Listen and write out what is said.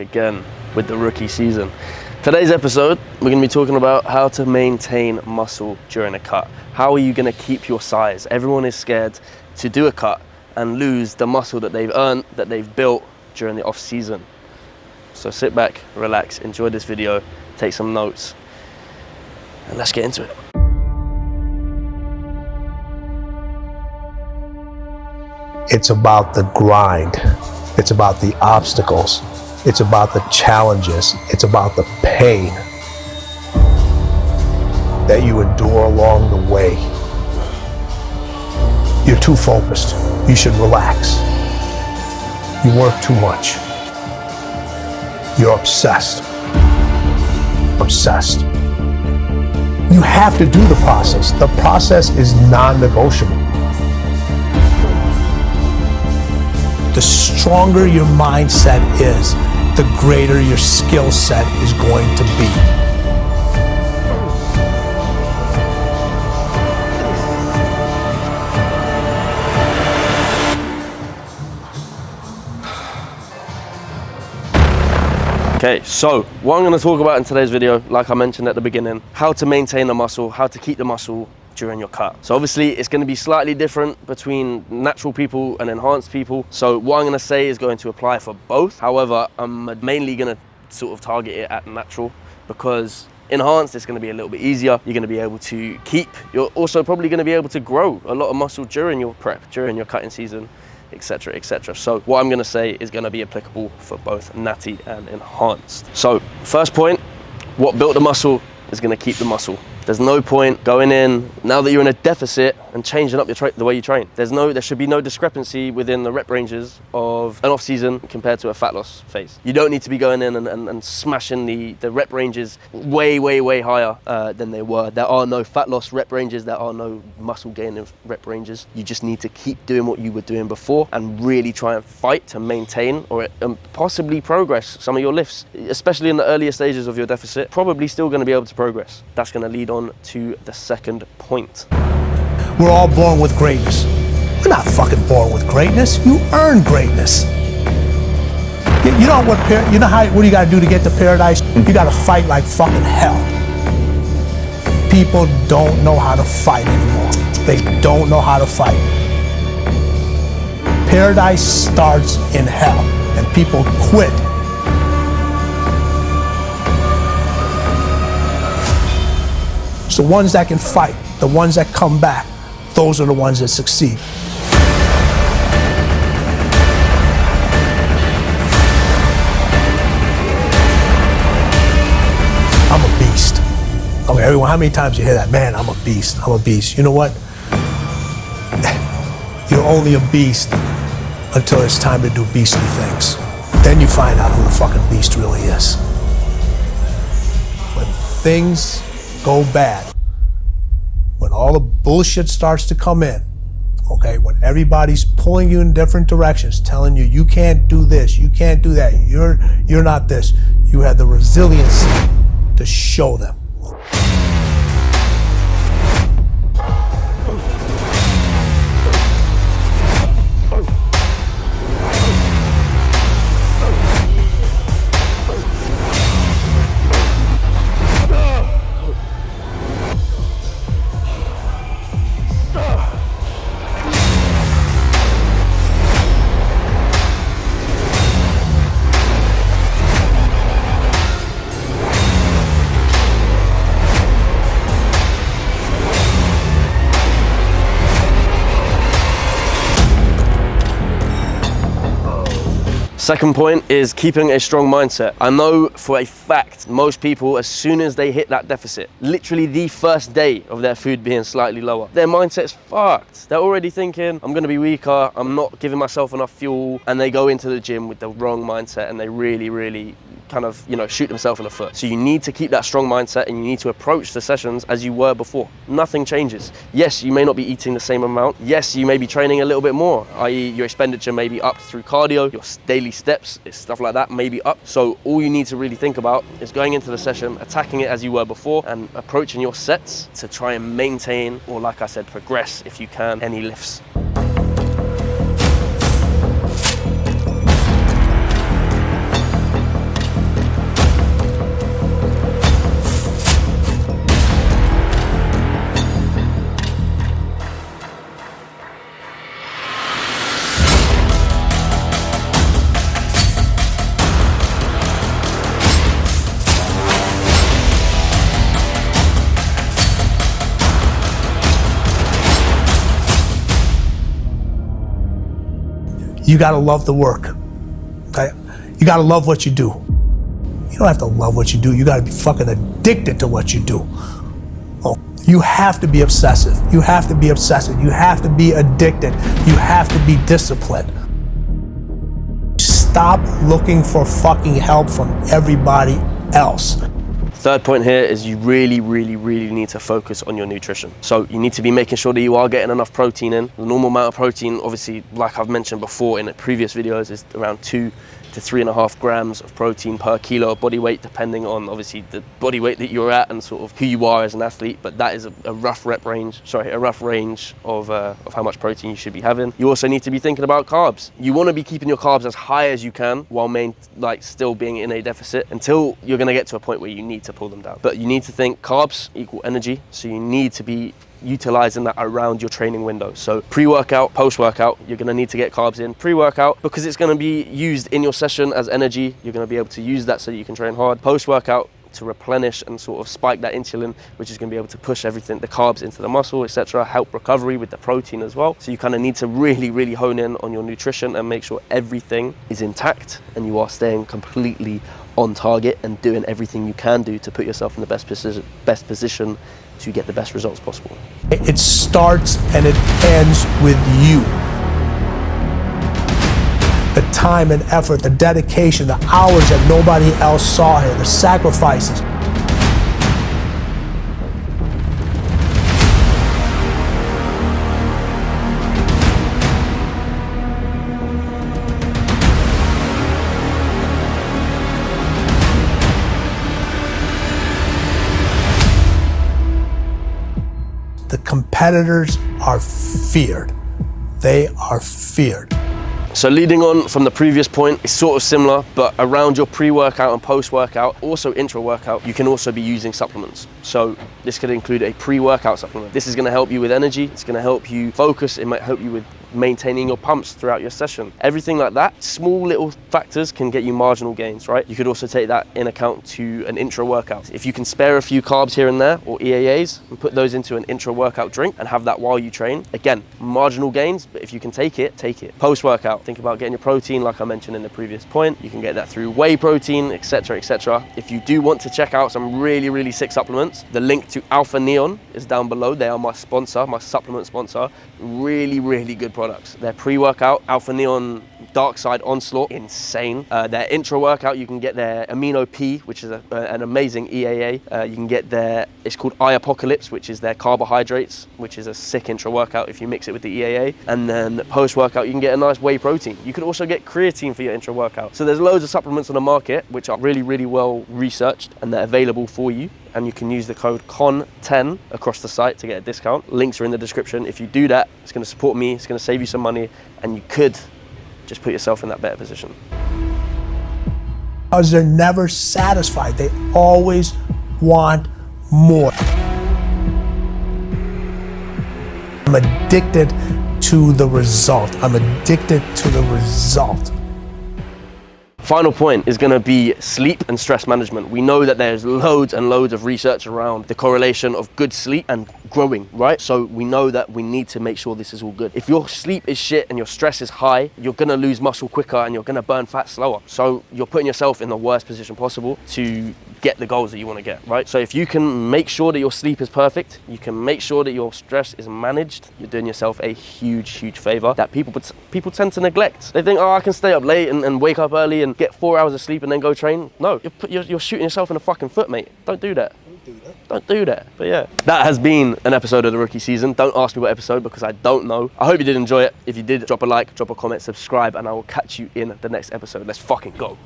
again with the rookie season. Today's episode, we're going to be talking about how to maintain muscle during a cut. How are you going to keep your size? Everyone is scared to do a cut and lose the muscle that they've earned, that they've built during the off season. So sit back, relax, enjoy this video, take some notes, and let's get into it. It's about the grind. It's about the obstacles. It's about the challenges. It's about the pain that you endure along the way. You're too focused. You should relax. You work too much. You're obsessed. Obsessed. You have to do the process. The process is non-negotiable. The stronger your mindset is, the greater your skill set is going to be. Okay, so what I'm going to talk about in today's video, like I mentioned at the beginning, how to maintain the muscle, how to keep the muscle during your cut. So obviously it's going to be slightly different between natural people and enhanced people. So what I'm going to say is going to apply for both. However, I'm mainly going to sort of target it at natural, because enhanced it's going to be a little bit easier. You're going to be able to keep, you're also probably going to be able to grow a lot of muscle during your prep, during your cutting season, etc, etc. So what I'm going to say is going to be applicable for both natty and enhanced. So first point, what built the muscle is going to keep the muscle. There's no point going in now that you're in a deficit and changing up the way you train. There should be no discrepancy within the rep ranges of an off season compared to a fat loss phase. You don't need to be going in and smashing the rep ranges way higher than they were. There are no fat loss rep ranges. There are no muscle gain rep ranges. You just need to keep doing what you were doing before and really try and fight to maintain or possibly progress some of your lifts, especially in the earlier stages of your deficit. Probably still going to be able to progress. That's going to lead on to the second point. We're all born with greatness. We're not fucking born with greatness. You earn greatness. You know what do you gotta do to get to paradise? You gotta fight like fucking hell. People don't know how to fight anymore. They don't know how to fight. Paradise starts in hell, and people quit. It's the ones that can fight, the ones that come back, those are the ones that succeed. I'm a beast. Okay, everyone, how many times you hear that? Man, I'm a beast, I'm a beast. You know what? You're only a beast until it's time to do beastly things. Then you find out who the fucking beast really is. When things go bad, when all the bullshit starts to come in, okay, when everybody's pulling you in different directions, telling you you can't do this, you can't do that, you're not this, you have the resiliency to show them. Second point is keeping a strong mindset. I know for a fact most people, as soon as they hit that deficit, literally the first day of their food being slightly lower, their mindset's fucked. They're already thinking, I'm gonna be weaker, I'm not giving myself enough fuel, and they go into the gym with the wrong mindset and they really kind of, shoot themselves in the foot. So you need to keep that strong mindset and you need to approach the sessions as you were before. Nothing changes. Yes, you may not be eating the same amount. Yes, you may be training a little bit more, i.e. your expenditure may be up through cardio, your daily steps, stuff like that may be up. So all you need to really think about is going into the session, attacking it as you were before, and approaching your sets to try and maintain, or like I said, progress if you can, any lifts. you gotta love the work. Okay? You gotta love what you do. You don't have to love what you do. You gotta be fucking addicted to what you do. Oh, you have to be obsessive. You have to be obsessive. You have to be addicted. You have to be disciplined. Stop looking for fucking help from everybody else. Third point here is you really need to focus on your nutrition. So you need to be making sure that you are getting enough protein in. The normal amount of protein, obviously, like I've mentioned before in the previous videos, is around 2 to 3.5 grams of protein per kilo of body weight, depending on obviously the body weight that you're at and sort of who you are as an athlete. But that is a rough range of how much protein you should be having. You also need to be thinking about carbs. You want to be keeping your carbs as high as you can while still being in a deficit until you're going to get to a point where you need to pull them down. But you need to think carbs equal energy, so you need to be utilizing that around your training window. So pre-workout, post-workout, you're going to need to get carbs in. Pre-workout, because it's going to be used in your session as energy, you're going to be able to use that so that you can train hard. Post-workout, to replenish and sort of spike that insulin, which is going to be able to push everything, the carbs into the muscle, etc., help recovery with the protein as well. So you kind of need to really hone in on your nutrition and make sure everything is intact and you are staying completely on target and doing everything you can do to put yourself in the best position to get the best results possible. It starts and it ends with you. The time and effort, the dedication, the hours that nobody else saw here, the sacrifices. The competitors are feared. They are feared. So leading on from the previous point, it's sort of similar, but around your pre-workout and post-workout, also intra-workout, you can also be using supplements. So this could include a pre-workout supplement. This is going to help you with energy. It's going to help you focus. It might help you with maintaining your pumps throughout your session. Everything like that, small little factors can get you marginal gains, right? You could also take that in account to an intra-workout. If you can spare a few carbs here and there, or EAAs, and put those into an intra-workout drink and have that while you train, again, marginal gains, but if you can take it, take it. Post-workout, think about getting your protein, like I mentioned in the previous point. You can get that through whey protein, etc., etc. If you do want to check out some really sick supplements, the link to Alpha Neon is down below. They are my sponsor, my supplement sponsor. Really good products. Their pre-workout, Alpha Neon Dark Side Onslaught, insane. Their intra-workout, you can get their Amino P, which is an amazing EAA. You can get their, it's called iApocalypse, which is their carbohydrates, which is a sick intra-workout if you mix it with the EAA. And then post-workout, you can get a nice whey protein. You could also get creatine for your intra-workout. So there's loads of supplements on the market, which are really well researched, and they're available for you. And you can use the code CON10 across the site to get a discount. Links are in the description. If you do that, it's going to support me, it's going to save you some money, and you could just put yourself in that better position. Because they're never satisfied. They always want more. I'm addicted to the result. I'm addicted to the result. Final point is going to be sleep and stress management. We know that there's loads and loads of research around the correlation of good sleep and growing, right? So we know that we need to make sure this is all good. If your sleep is shit and your stress is high, you're going to lose muscle quicker and you're going to burn fat slower. So you're putting yourself in the worst position possible to get the goals that you want to get, right? So if you can make sure that your sleep is perfect, you can make sure that your stress is managed, you're doing yourself a huge favor that people tend to neglect. They think, oh, I can stay up late and wake up early and get 4 hours of sleep and then go train. No, you're shooting yourself in the fucking foot, mate. Don't do that. Don't do that. But yeah, that has been an episode of the rookie season. Don't ask me what episode because I don't know. I hope you did enjoy it. If you did, drop a like, drop a comment, subscribe, and I will catch you in the next episode. Let's fucking go.